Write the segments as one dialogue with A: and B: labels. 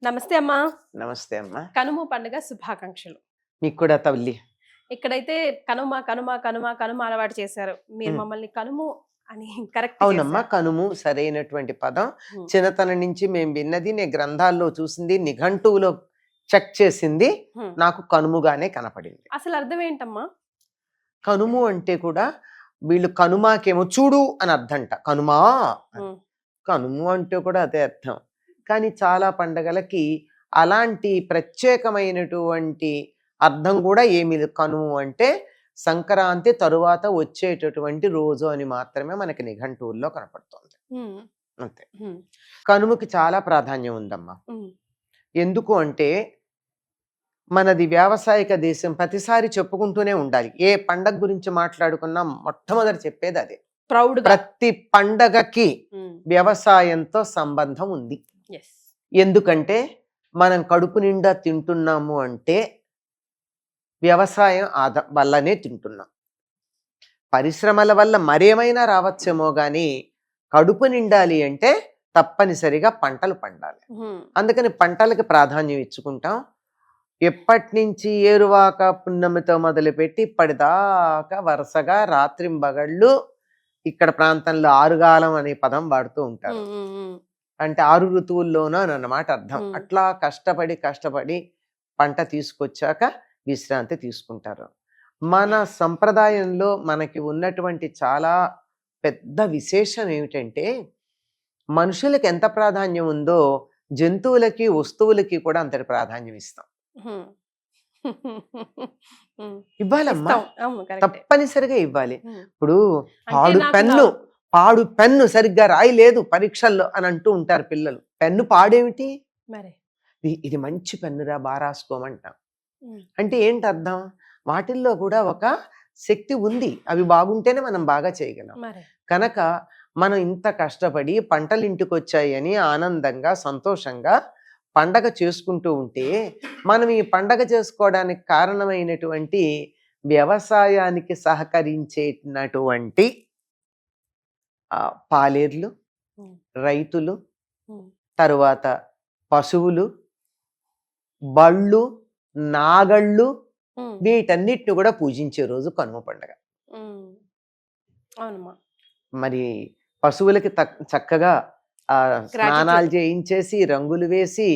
A: నమస్తే అమ్మా.
B: నమస్తే అమ్మా.
A: కనుమ పండుగ శుభాకాంక్షలు.
B: మీకు కూడా తల్లి.
A: ఇక్కడైతే కనుమ కనుమ కనుమ కనుమ అలవాటు చేశారు. మీరు మమ్మల్ని కనుము అని కరెక్ట్
B: అవునమ్మా, కనుము సరైనటువంటి పదం. చిన్నతనం నుంచి మేము విన్నది, నేను గ్రంథాల్లో చూసింది, నిఘంటువులో చెక్ చేసింది, నాకు కనుముగానే కనపడింది.
A: అసలు అర్థం ఏంటమ్మా?
B: కనుము అంటే కూడా వీళ్ళు కనుమాకేమో చూడు అని అర్థంట. కనుమా కనుము అంటే కూడా అదే అర్థం. కానీ చాలా పండగలకి అలాంటి ప్రత్యేకమైనటువంటి అర్థం కూడా ఏమి లేదు. కనుము అంటే సంక్రాంతి తరువాత వచ్చేటటువంటి రోజు అని మాత్రమే మనకి నిఘంటువుల్లో కనపడుతుంది. అంతే. కనుమకి చాలా ప్రాధాన్యం ఉందమ్మా. ఎందుకు అంటే మనది వ్యావసాయిక దేశం, ప్రతిసారి చెప్పుకుంటూనే ఉండాలి. ఏ పండగ గురించి మాట్లాడుకున్నా మొట్టమొదటి చెప్పేది అదే. ప్రతి పండగకి వ్యవసాయంతో సంబంధం ఉంది. ఎందుకంటే మనం కడుపు నిండా తింటున్నాము అంటే వ్యవసాయం వల్లనే తింటున్నాం. పరిశ్రమల వల్ల మరేమైనా రావచ్చేమో కానీ కడుపు నిండాలి అంటే తప్పనిసరిగా పంటలు పండాలి. అందుకని పంటలకి ప్రాధాన్యం ఇచ్చుకుంటాం. ఎప్పటి నుంచి ఏరువాక పున్నమితో మొదలుపెట్టి ఇప్పటిదాకా వరుసగా రాత్రింబగళ్ళు ఇక్కడ ప్రాంతంలో ఆరుగాలం అనే పదం వాడుతూ ఉంటారు. అంటే 6 ఋతువుల్లోనూ అన్నమాట అర్థం. అట్లా కష్టపడి పంట తీసుకొచ్చాక విశ్రాంతి తీసుకుంటారు. మన సంప్రదాయంలో మనకి ఉన్నటువంటి చాలా పెద్ద విశేషం ఏమిటంటే మనుషులకి ఎంత ప్రాధాన్యం ఉందో జంతువులకి వస్తువులకి కూడా అంతటి ప్రాధాన్యం ఇస్తాం. ఇవ్వాలమ్మా, తప్పనిసరిగా ఇవ్వాలి. ఇప్పుడు పాడు పెన్ను సరిగ్గా రాయలేదు పరీక్షల్లో అని అంటూ ఉంటారు పిల్లలు. పెన్ను పాడేమిటి? ఇది మంచి పెన్నురా, బాగా రాసుకోమంటాం. అంటే ఏంటి అర్థం? వాటిల్లో కూడా ఒక శక్తి ఉంది. అవి బాగుంటేనే మనం బాగా చేయగలం. కనుక మనం ఇంత కష్టపడి పంటలు ఇంటికి వచ్చాయని ఆనందంగా సంతోషంగా పండగ చేసుకుంటూ ఉంటే మనం ఈ పండగ చేసుకోవడానికి కారణమైనటువంటి వ్యవసాయానికి సహకరించేటటువంటి పాలేర్లు, రైతులు, తరువాత పశువులు, బళ్ళు, నాగళ్ళు, వీటన్నిటిని కూడా పూజించే రోజు కనుమ పండుగ. మరి పశువులకి చక్కగా స్నానాలు చేయించేసి రంగులు వేసి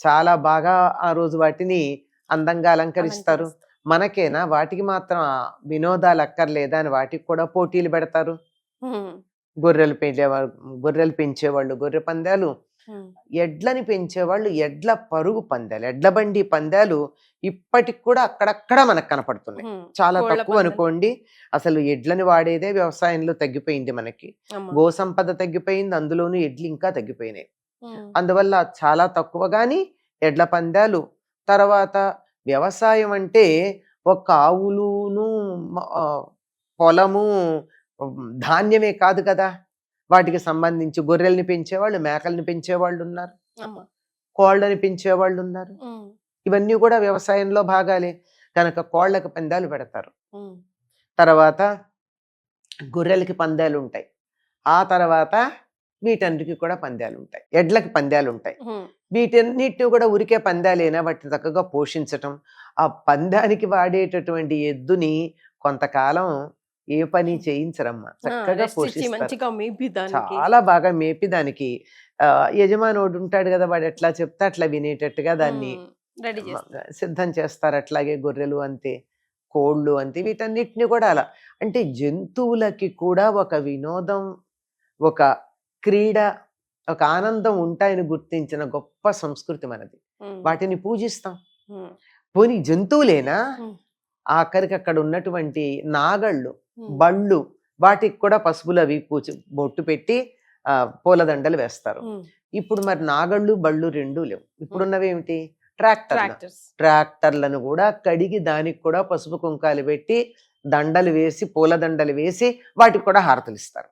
B: చాలా బాగా ఆ రోజు వాటిని అందంగా అలంకరిస్తారు. మనకేనా వాటికి మాత్రం వినోదాలు అక్కర్లేదా అని వాటికి కూడా పోటీలు పెడతారు. గొర్రెలు పెంచేవాళ్ళు గొర్రె పందాలు, ఎడ్లని పెంచేవాళ్ళు ఎడ్ల పరుగు పందాలు, ఎడ్ల బండి పందాలు ఇప్పటికి కూడా అక్కడక్కడ మనకు కనపడుతున్నాయి. చాలా తక్కువ అనుకోండి. అసలు ఎడ్లని వాడేదే వ్యవసాయంలో తగ్గిపోయింది. మనకి గో సంపద తగ్గిపోయింది, అందులోనూ ఎడ్లు ఇంకా తగ్గిపోయినాయి. అందువల్ల చాలా తక్కువ. కానీ ఎడ్ల పందాలు, తర్వాత వ్యవసాయం అంటే ఒక ఆవులును పొలము ధాన్యమే కాదు కదా, వాటికి సంబంధించి గొర్రెల్ని పెంచేవాళ్ళు, మేకల్ని పెంచేవాళ్ళు ఉన్నారు, కోళ్ళని పెంచేవాళ్ళు ఉన్నారు. ఇవన్నీ కూడా వ్యవసాయంలో భాగాలే. కనుక కోళ్ళకి పందాలు పెడతారు, తర్వాత గొర్రెలకి పందాలు ఉంటాయి, ఆ తర్వాత వీటన్నిటికి కూడా పందాలు ఉంటాయి, ఎడ్లకి పందాలు ఉంటాయి. వీటన్నిటిని కూడా ఉరికే పందాలేనా వాటిని చక్కగా పోషించటం. ఆ పందానికి వాడేటటువంటి ఎద్దుని కొంతకాలం ఏ పని చేయించరమ్మా, చక్కగా పోషిస్తారు. చాలా బాగా మేపి దానికి యజమానోడు ఉంటాడు కదా, వాడు ఎట్లా చెప్తే అట్లా వినేటట్టుగా దాన్ని సిద్ధం చేస్తారు. అట్లాగే గొర్రెలు అంతే, కోళ్ళు అంతే, వీటన్నిటిని కూడా అలా. అంటే జంతువులకి కూడా ఒక వినోదం, ఒక క్రీడ, ఒక ఆనందం ఉంటాయని గుర్తించిన గొప్ప సంస్కృతి మనది. వాటిని పూజిస్తాం. పోనీ జంతువులేనా, ఆఖరికి అక్కడ ఉన్నటువంటి నాగళ్ళు, బళ్ళు, వాటికి కూడా పసుపులు అవి బొట్టు పెట్టి పూలదండలు వేస్తారు. ఇప్పుడు మరి నాగళ్ళు బళ్ళు రెండూ లేవు. ఇప్పుడున్నవి ఏమిటి? ట్రాక్టర్లను కూడా కడిగి దానికి కూడా పసుపు కుంకాలు పెట్టి దండలు వేసి, పూలదండలు వేసి వాటికి కూడా హారతలు ఇస్తారు.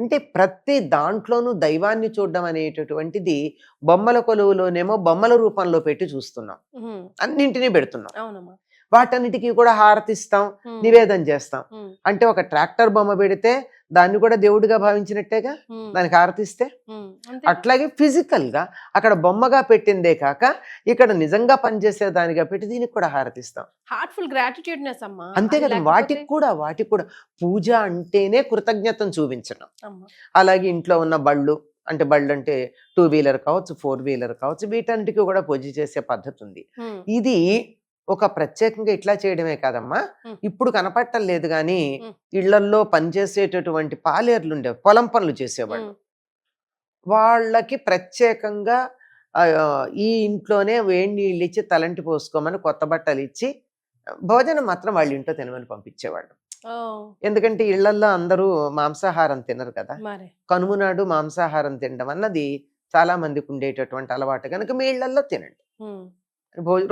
B: అంటే ప్రతి దాంట్లోనూ దైవాన్ని చూడడం అనేటటువంటిది బొమ్మల కొలువులోనేమో బొమ్మల రూపంలో పెట్టి చూస్తున్నాం, అన్నింటినీ పెడుతున్నాం. వాటన్నిటికీ కూడా హారతిస్తాం,
A: ఉమ్,
B: నివేదన చేస్తాం.
A: ఉమ్,
B: అంటే ఒక ట్రాక్టర్ బొమ్మ పెడితే దాన్ని కూడా దేవుడిగా భావించినట్టేగా
A: ఉమ్,
B: దానికి హారతిస్తే.
A: ఉమ్, అంతే.
B: అట్లాగే ఫిజికల్ గా అక్కడ బొమ్మగా పెట్టిందే కాక ఇక్కడ నిజంగా పనిచేసే దానిగా పెట్టి దీనికి కూడా హారతిస్తాం.
A: హార్ట్ఫుల్ గ్రాటిట్యూడ్నెస్ అమ్మా.
B: అంతే
A: అది
B: కదా,
A: లేకపోతే
B: వాటికి కూడా పూజ అంటేనే కృతజ్ఞతను చూపించడం.
A: అమ్మా.
B: అలాగే ఇంట్లో ఉన్న బళ్ళు అంటే 2 వీలర్ కావచ్చు, 4 వీలర్ కావచ్చు, వీటన్నిటికీ కూడా పూజ చేసే పద్ధతి ఉంది.
A: ఉమ్,
B: ఇది ఒక ప్రత్యేకంగా ఇట్లా చేయడమే కాదమ్మా,
A: ఉమ్.
B: ఇప్పుడు కనపట్టం లేదు కానీ
A: ఉమ్.
B: ఇళ్లల్లో పనిచేసేటటువంటి పాలేర్లు ఉండేవి, పొలం పనులు చేసేవాళ్ళు.
A: ఉమ్,
B: వాళ్ళకి ప్రత్యేకంగా ఈ ఇంట్లోనే వేడి నీళ్ళు ఇచ్చి తలంటి పోసుకోమని కొత్త బట్టలు ఇచ్చి భోజనం మాత్రం వాళ్ళ ఇంట్లో తినమని పంపించేవాళ్ళు.
A: ఓ,
B: ఎందుకంటే ఇళ్లల్లో అందరూ మాంసాహారం తినరు కదా,
A: మరి
B: కనుమ నాడు మాంసాహారం తినడం అన్నది చాలా మందికి ఉండేటటువంటి అలవాటు కనుక మీ ఇళ్లల్లో తినండి.
A: ఉమ్,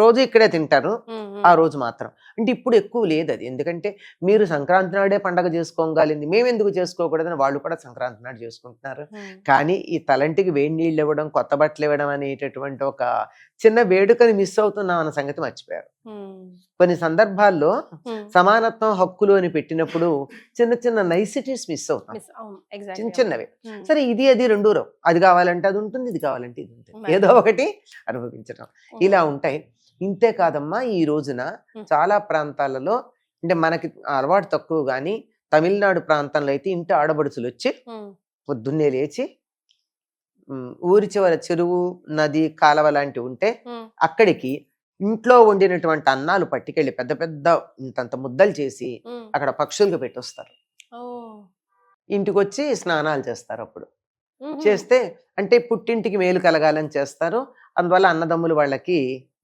B: రోజు ఇక్కడే తింటారు,
A: ఉమ్,
B: ఆ
A: ఉమ్,
B: రోజు మాత్రం. అంటే ఇప్పుడు ఎక్కువ లేదు అది, ఎందుకంటే మీరు సంక్రాంతి నాడే పండగ చేసుకోగలిగింది, మేము ఎందుకు చేసుకోకూడదని వాళ్ళు కూడా సంక్రాంతి నాడు చేసుకుంటున్నారు.
A: ఉమ్,
B: కానీ ఈ తలంటికి వేడి నీళ్ళు ఇవ్వడం, కొత్త బట్టలు ఇవ్వడం అనేటటువంటి ఒక చిన్న వేడుకని మిస్ అవుతున్నాం అన్న సంగతి మర్చిపోయారు.
A: ఉమ్,
B: కొన్ని సందర్భాల్లో
A: ఉమ్.
B: సమానత్వం, హక్కులు అని పెట్టినప్పుడు చిన్న చిన్న నైసిటీస్ మిస్ అవుతాం,
A: Miss, అవును, exactly
B: చిన్న
A: అమ్మా.
B: చిన్నవి.
A: ఉమ్,
B: సరే, అది రెండూ రావు, అది కావాలంటే అది ఉంటుంది, ఇది కావాలంటే ఇది ఉంటుంది,
A: మరి.
B: ఏదో ఒకటి అనుభవించడం
A: ఉమ్,
B: ఇలా ఉంటాయి. ఇంతే కాదమ్మా, ఈ రోజున చాలా ప్రాంతాలలో అంటే మనకి అలవాటు తక్కువ కానీ తమిళనాడు ప్రాంతంలో అయితే ఇంటి ఆడబడుచులు వచ్చి
A: ఉమ్,
B: పొద్దున్నే లేచి ఊరి చివర చెరువు, నది, కాలవ లాంటివి ఉంటే
A: ఉమ్,
B: అక్కడికి ఇంట్లో వండినటువంటి అన్నాలు పట్టుకెళ్ళి పెద్ద పెద్ద ఇంతంత ముద్దలు చేసి
A: ఉమ్.
B: అక్కడ పక్షులకు పెట్టొస్తారు.
A: ఓ,
B: ఇంటికి వచ్చి స్నానాలు చేస్తారు. అప్పుడు
A: ఉహుం.
B: చేస్తే అంటే పుట్టింటికి మేలు కలగాలని చేస్తారు. అందువల్ల అన్నదమ్ములు వాళ్ళకి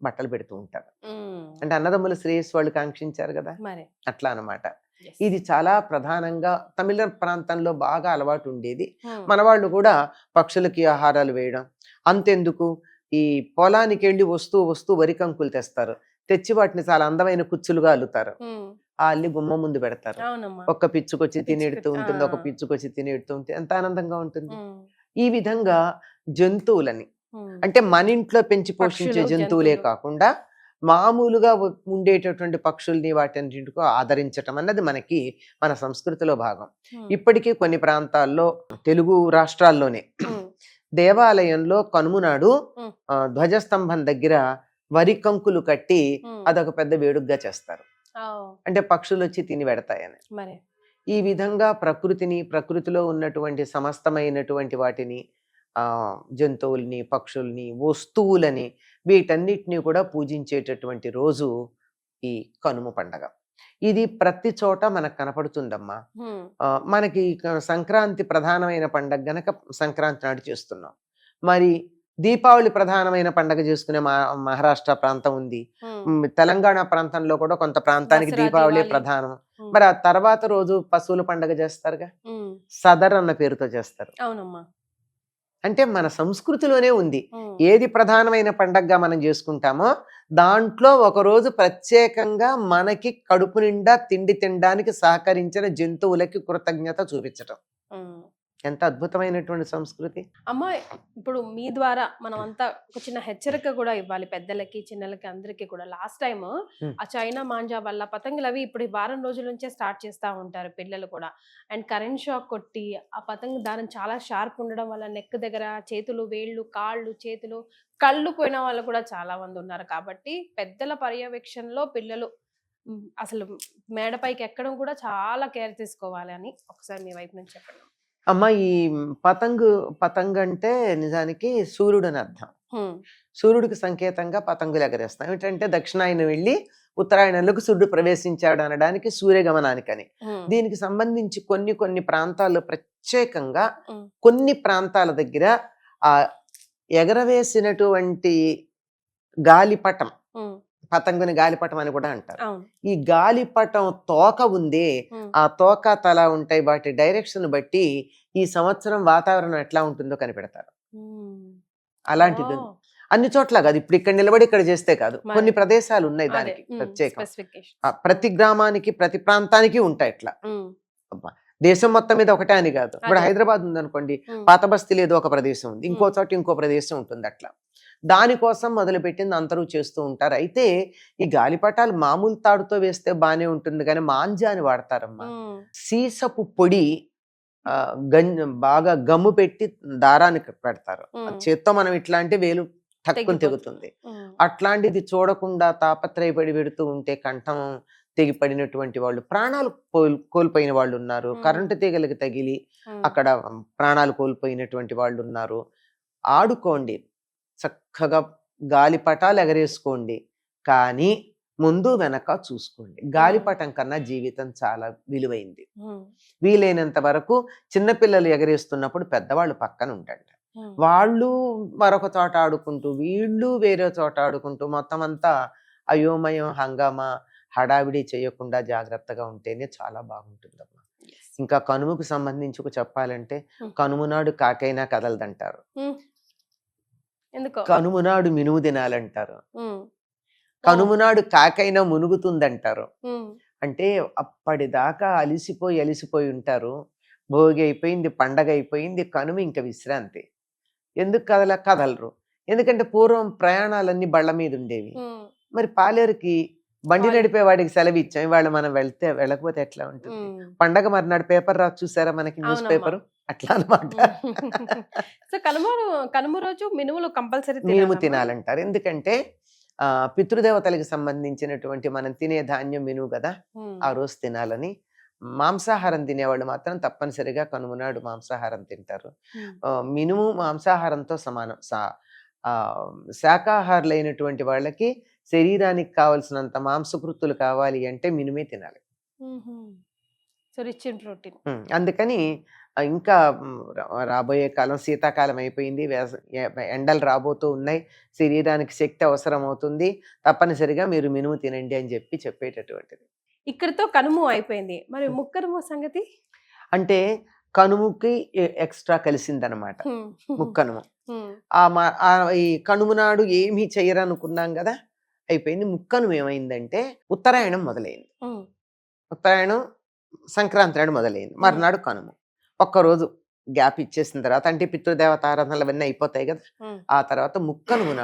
B: బట్టలు పెడుతూ ఉంటారు.
A: ఉమ్,
B: అంటే అన్నదమ్ముల శ్రేయస్సు వాళ్ళు కాంక్షించారు కదా,
A: మరి
B: అట్లా అన్నమాట.
A: yes.
B: ఇది చాలా ప్రధానంగా తమిళ ప్రాంతంలో బాగా అలవాటు ఉండేది.
A: ఉమ్,
B: మన వాళ్ళు కూడా పక్షులకి ఆహారాలు వేయడం. అంతెందుకు, ఈ పొలానికి వెళ్ళి వస్తూ వరి కంకులు తెస్తారు, తెచ్చి వాటిని చాలా అందమైన కుచ్చులుగా అల్లుతారు,
A: ఉమ్,
B: ఆ అల్లి గుమ్మ ముందు పెడతారు.
A: అవునమ్మా.
B: ఒక్క పిచ్చుకొచ్చి తినేడుతూ
A: పిచ్చుకు-
B: ఉంటుంది, ఒక
A: ఆ.
B: పిచ్చుకొచ్చి తినేడుతూ ఉంటుంది, ఎంత ఆనందంగా ఉంటుంది.
A: ఉమ్,
B: ఈ విధంగా జంతువులని
A: ఉమ్,
B: అంటే మన ఇంట్లో పెంచి పోషించే
A: పక్షులు,
B: జంతువులే
A: జంతువులు.
B: కాకుండా మామూలుగా ఉండేటటువంటి పక్షుల్ని వాటిన్నిటికో ఆదరించటం అన్నది మన సంస్కృతిలో భాగం.
A: ఉమ్,
B: ఇప్పటికీ కొన్ని ప్రాంతాల్లో, తెలుగు రాష్ట్రాల్లోనే
A: ఉమ్,
B: దేవాలయంలో కనుమ నాడు
A: ఉమ్.
B: ధ్వజస్తంభం దగ్గర వరి కంకులు కట్టి
A: ఉమ్.
B: అదొక పెద్ద వేడుకగా చేస్తారు.
A: ఓ,
B: అంటే పక్షులు వచ్చి తిని పెడతాయని.
A: మరి
B: ఈ విధంగా ప్రకృతిలో ఉన్నటువంటి సమస్తమైనటువంటి వాటిని, జంతువుల్ని, పక్షుల్ని, వస్తువులని, వీటన్నిటిని కూడా పూజించేటటువంటి రోజు ఈ కనుమ పండగ. ఇది ప్రతి చోట మనకు కనపడుతుందమ్మా.
A: ఉమ్,
B: మనకి సంక్రాంతి ప్రధానమైన పండగ గనక సంక్రాంతి నాడు చేస్తున్నాం. మరి దీపావళి ప్రధానమైన పండగ చేసుకునే మహారాష్ట్ర ప్రాంతం ఉంది.
A: ఉమ్,
B: తెలంగాణ ప్రాంతంలో కూడా కొంత ప్రాంతానికి
A: దసరా,
B: దీపావళి
A: దివాళీ.
B: ప్రధానం.
A: ఉమ్,
B: మరి ఆ తర్వాత రోజు పశువుల పండగ చేస్తారుగా,
A: ఉమ్,
B: సదర్ అన్న పేరుతో చేస్తారు.
A: అవునమ్మా.
B: అంటే మన సంస్కృతిలోనే ఉంది,
A: ఉమ్,
B: ఏది ప్రధానమైన పండగగా మనం చేసుకుంటామో దాంట్లో ఒక రోజు ప్రత్యేకంగా మనకి కడుపు నిండా తిండి తినడానికి సహకరించిన జంతువులకి కృతజ్ఞత చూపించటం
A: ఉమ్.
B: ఎంత అద్భుతమైనటువంటి సంస్కృతి.
A: అమ్మ, ఇప్పుడు మీ ద్వారా మనం అంతా ఒక చిన్న హెచ్చరిక కూడా ఇవ్వాలి పెద్దలకి, చిన్నలకి, అందరికీ కూడా. లాస్ట్ టైం ఆ చైనా మాంజా వల్ల పతంగులు అవి ఇప్పుడు ఈ వారం రోజుల నుంచే స్టార్ట్ చేస్తూ ఉంటారు పిల్లలు కూడా. అండ్ కరెంట్ షాక్ కొట్టి ఆ పతంగ దారం చాలా షార్ప్ ఉండడం వల్ల నెక్ దగ్గర చేతులు, వేళ్ళు, కాళ్ళు, చేతులు, కళ్ళు పోయిన వాళ్ళు కూడా చాలా మంది ఉన్నారు. కాబట్టి పెద్దల పర్యవేక్షణలో పిల్లలు అసలు మేడపైకి ఎక్కడం కూడా చాలా కేర్ తీసుకోవాలి అని ఒకసారి మీ వైపు నుంచి చెప్పండి.
B: అమ్మ, ఈ పతంగ్ అంటే నిజానికి సూర్యుడు అని అర్థం. సూర్యుడికి సంకేతంగా పతంగులు ఎగరేస్తాం. ఏమిటంటే దక్షిణాయనం వెళ్ళి ఉత్తరాయణంలోకి సూర్యుడు ప్రవేశించాడు అనడానికి, సూర్యగమనానికని. దీనికి సంబంధించి కొన్ని ప్రాంతాల్లో ప్రత్యేకంగా కొన్ని ప్రాంతాల దగ్గర ఆ ఎగరవేసినటువంటి గాలిపటం, పతంగుని గాలిపటం అని కూడా అంటారు. ఈ గాలిపటం తోక ఉందే, ఆ తోక తల ఉంటాయి, వాటి డైరెక్షన్ బట్టి ఈ సంవత్సరం వాతావరణం ఎట్లా ఉంటుందో కనిపెడతారు. అలాంటిది అన్ని చోట్ల కాదు, ఇప్పుడు ఇక్కడ నిలబడి ఇక్కడ చేస్తే కాదు, కొన్ని ప్రదేశాలు ఉన్నాయి దానికి ప్రత్యేకం. ప్రతి గ్రామానికి, ప్రతి ప్రాంతానికి ఉంటాయి ఇట్లా. దేశం మొత్తం మీద ఒకటే అని కాదు. ఇప్పుడు హైదరాబాద్ ఉందనుకోండి, పాత బస్తీలో ఏదో ఒక ప్రదేశం ఉంది, ఇంకో చోట ఇంకో ప్రదేశం ఉంటుంది. అట్లా దానికోసం మొదలుపెట్టింది అందరూ చేస్తూ ఉంటారు. అయితే ఈ గాలిపటాలు మామూలు తాడుతో వేస్తే బానే ఉంటుంది కానీ మాంజాని వాడతారమ్మా. సీసపు పొడి బాగా గమ్ము పెట్టి దారానికి పెడతారు. చేత్తో మనం ఇట్లాంటి వేలు తక్కువ తెగుతుంది. అట్లాంటిది చూడకుండా తాపత్రయపడి పెడుతూ ఉంటే కంఠం తెగిపడినటువంటి వాళ్ళు, ప్రాణాలు కోల్పోయిన వాళ్ళు ఉన్నారు. కరెంటు తీగలకి తగిలి అక్కడ ప్రాణాలు కోల్పోయినటువంటి వాళ్ళు ఉన్నారు. ఆడుకోండి, చక్కగా గాలిపటాలు ఎగరేసుకోండి, కానీ ముందు వెనక చూసుకోండి. గాలిపటం కన్నా జీవితం చాలా విలువైంది. వీలైనంత వరకు చిన్నపిల్లలు ఎగరేస్తున్నప్పుడు పెద్దవాళ్ళు పక్కన ఉండండి. వాళ్ళు మరొక చోట ఆడుకుంటూ వీళ్ళు వేరే చోట ఆడుకుంటూ మొత్తం అంతా అయోమయం హంగామా హడావిడి చేయకుండా జాగ్రత్తగా ఉంటేనే చాలా బాగుంటుందమ్మా. ఇంకా కనుమకు సంబంధించి చెప్పాలంటే కనుమ నాడు కాకైనా కదలదంటారు, కనుమ నాడు మినుము తినాలంటారు, కనుమ నాడు కాకైనా మునుగుతుందంటారు. అంటే అప్పటిదాకా అలిసిపోయి ఉంటారు. భోగి అయిపోయింది, పండగ అయిపోయింది, కనుమ ఇంకా విశ్రాంతి. ఎందుకు కదలరు? ఎందుకంటే పూర్వం ప్రయాణాలన్నీ బళ్ళ మీద ఉండేవి. మరి పాలేరుకి బండి నడిపే వాడికి సెలవు ఇచ్చాం, ఇవాళ మనం వెళ్ళకపోతే ఎట్లా ఉంటుంది? పండగ మర్నాడు పేపర్ రాసి చూసారా మనకి, న్యూస్ పేపర్ అట్లా అనమాట.
A: కనుమ రోజు మినుములు కంపల్సరీ
B: మినుము తినాలంటారు. ఎందుకంటే పితృదేవతలకు సంబంధించినటువంటి మనం తినే ధాన్యం మినుము కదా, ఆ రోజు తినాలని. మాంసాహారం తినేవాళ్ళు మాత్రం తప్పనిసరిగా కనుమనాడు మాంసాహారం తింటారు. మినుము మాంసాహారంతో సమానం. శాకాహారులైనటువంటి వాళ్ళకి శరీరానికి కావలసినంత మాంసకృతులు కావాలి అంటే మినుమే తినాలి. అందుకని ఇంకా రాబోయే కాలం శీతాకాలం అయిపోయింది, ఎండలు రాబోతూ ఉన్నాయి, శరీరానికి శక్తి అవసరం అవుతుంది, తప్పనిసరిగా మీరు మినుము తినండి అని చెప్పేటటువంటిది.
A: ఇక్కడితో కనుము అయిపోయింది. మరి ముక్కనుము సంగతి
B: అంటే కనుముకి ఎక్స్ట్రా కలిసిందనమాట ముక్కనుము. ఈ కనుము నాడు ఏమీ చెయ్యరనుకున్నాం కదా, అయిపోయింది. ముక్కనుము ఏమైందంటే ఉత్తరాయణం మొదలైంది. ఉత్తరాయణం సంక్రాంతి నాడు మొదలైంది, మర్నాడు కనుము. ఒక్కరోజు గ్యాప్ ఇచ్చేసిన తర్వాత అంటే పితృదేవత ఆరాధనలు అవన్నీ అయిపోతాయి కదా, ఆ తర్వాత ముక్కనుము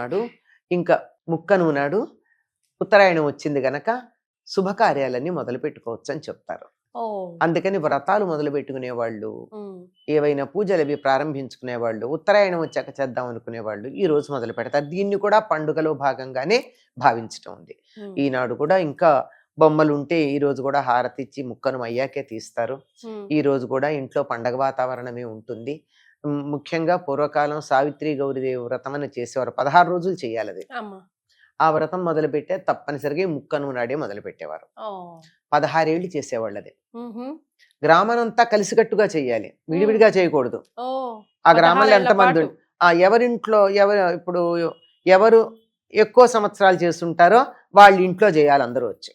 B: నాడు ఉత్తరాయణం వచ్చింది గనక శుభకార్యాలన్నీ మొదలు పెట్టుకోవచ్చు అని చెప్తారు. అందుకని వ్రతాలు మొదలు పెట్టుకునే వాళ్ళు, ఏవైనా పూజలు అవి ప్రారంభించుకునే వాళ్ళు, ఉత్తరాయణం వచ్చాక చేద్దాం అనుకునే వాళ్ళు ఈ రోజు మొదలు పెడతారు. దీన్ని కూడా పండుగలో భాగంగానే భావించటం ఉంది. ఈనాడు కూడా ఇంకా బొమ్మలు ఉంటే ఈ రోజు కూడా హారతి ఇచ్చి ముక్కను అయ్యాకే తీస్తారు. ఈ రోజు కూడా ఇంట్లో పండగ వాతావరణమే ఉంటుంది. ముఖ్యంగా పూర్వకాలం సావిత్రి గౌరీదేవి వ్రతం అని చేసేవారు. 16 రోజులు చేయాలి అది. ఆ వ్రతం మొదలుపెట్టే తప్పనిసరిగా ముక్కనుమ నాడే మొదలు పెట్టేవారు. 16 ఏళ్ళు చేసేవాళ్ళు. అది గ్రామమంతా కలిసికట్టుగా చెయ్యాలి, విడివిడిగా చేయకూడదు. ఆ గ్రామంలో ఎంతమంది ఎవరింట్లో ఇప్పుడు ఎవరు ఎక్కువ సంవత్సరాలు చేస్తుంటారో వాళ్ళ ఇంట్లో చేయాలి అందరూ వచ్చి,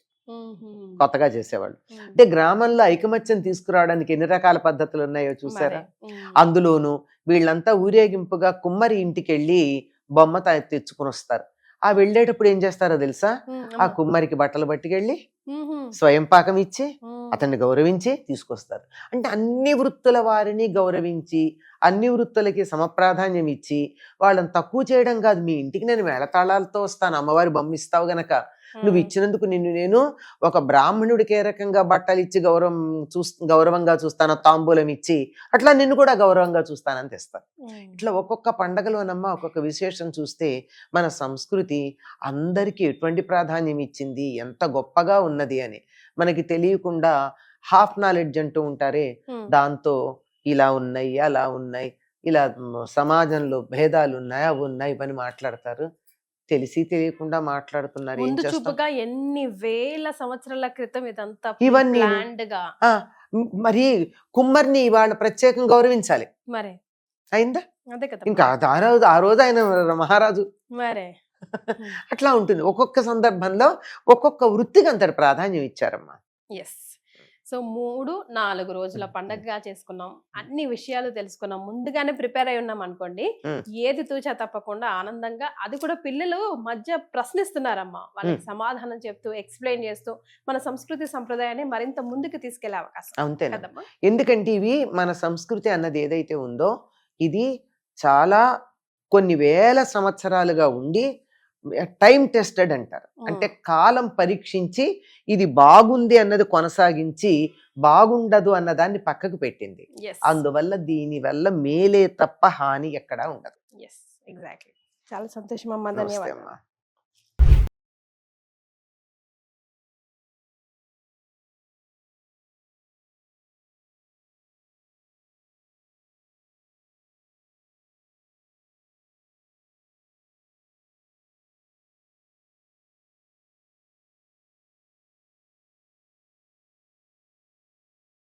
B: కొత్తగా చేసేవాళ్ళు. అంటే గ్రామంలో ఐకమత్యం తీసుకురావడానికి ఎన్ని రకాల పద్ధతులు ఉన్నాయో చూసారా. అందులోనూ వీళ్ళంతా ఊరేగింపుగా కుమ్మరి ఇంటికి వెళ్ళి బొమ్మ తెచ్చుకుని వస్తారు. ఆ వెళ్ళేటప్పుడు ఏం చేస్తారో తెలుసా, ఆ కుమ్మరికి బట్టలు పట్టుకెళ్ళి స్వయం పాకం ఇచ్చి అతన్ని గౌరవించి తీసుకొస్తారు. అంటే అన్ని వృత్తుల వారిని గౌరవించి అన్ని వృత్తులకి సమప్రాధాన్యం ఇచ్చి వాళ్ళని తక్కువ చేయడం కాదు. మీ ఇంటికి నేను మేళతాళాలతో వస్తాను, అమ్మవారి బొమ్మ ఇస్తావు గనక నువ్వు ఇచ్చినందుకు నిన్ను నేను ఒక బ్రాహ్మణుడికి ఏ రకంగా బట్టలు ఇచ్చి గౌరవంగా చూస్తాను, తాంబూలం ఇచ్చి అట్లా నిన్ను కూడా గౌరవంగా చూస్తానని తెస్తాను. ఇట్లా ఒక్కొక్క పండగలోనమ్మా ఒక్కొక్క విశేషం చూస్తే మన సంస్కృతి అందరికీ ఎటువంటి ప్రాధాన్యం ఇచ్చింది, ఎంత గొప్పగా ఉన్నది అని మనకి తెలియకుండా హాఫ్ నాలెడ్జ్ అంటూ ఉంటారే, దాంతో ఇలా ఉన్నాయి అలా ఉన్నాయి, ఇలా సమాజంలో భేదాలు ఉన్నాయి అవి ఉన్నాయి అని మాట్లాడతారు. తెలిసి తెలియకుండా మాట్లాడుతున్నారు.
A: ఎన్ని వేల సంవత్సరాల క్రితం ఇదంతా
B: ఇవన్నీ మరి కుమ్మరిని వాళ్ళ ప్రత్యేకంగా గౌరవించాలి.
A: మరి
B: అయిందా? ఇంకా ఆ రోజు ఆయన మహారాజు అట్లా ఉంటుంది. ఒక్కొక్క సందర్భంలో ఒక్కొక్క వృత్తికి అంత ప్రాధాన్యం ఇచ్చారమ్మా.
A: సో 3-4 రోజుల పండగగా చేసుకున్నాం, అన్ని విషయాలు తెలుసుకున్నాం, ముందుగానే ప్రిపేర్ అయి ఉన్నాం అనుకోండి, ఏది తూచా తప్పకుండా ఆనందంగా, అది కూడా పిల్లలు మధ్య ప్రశ్నిస్తున్నారమ్మా, వాళ్ళకి సమాధానం చెప్తూ ఎక్స్ప్లెయిన్ చేస్తూ మన సంస్కృతి సంప్రదాయాన్ని మరింత ముందుకు తీసుకెళ్లే అవకాశం.
B: అంతే కదమ్మా. ఎందుకంటే ఇవి మన సంస్కృతి అన్నది ఏదైతే ఉందో ఇది చాలా కొన్ని వేల సంవత్సరాలుగా ఉండి టైం టెస్టెడ్ అంటారు. అంటే కాలం పరీక్షించి ఇది బాగుంది అన్నది కొనసాగించి బాగుండదు అన్నదాన్ని పక్కకు పెట్టింది. అందువల్ల దీనివల్ల మేలే తప్ప హాని ఎక్కడా ఉండదు.
A: ఎగ్జాక్ట్లీ. చాలా సంతోషం అమ్మా, ధన్యవాదాలు.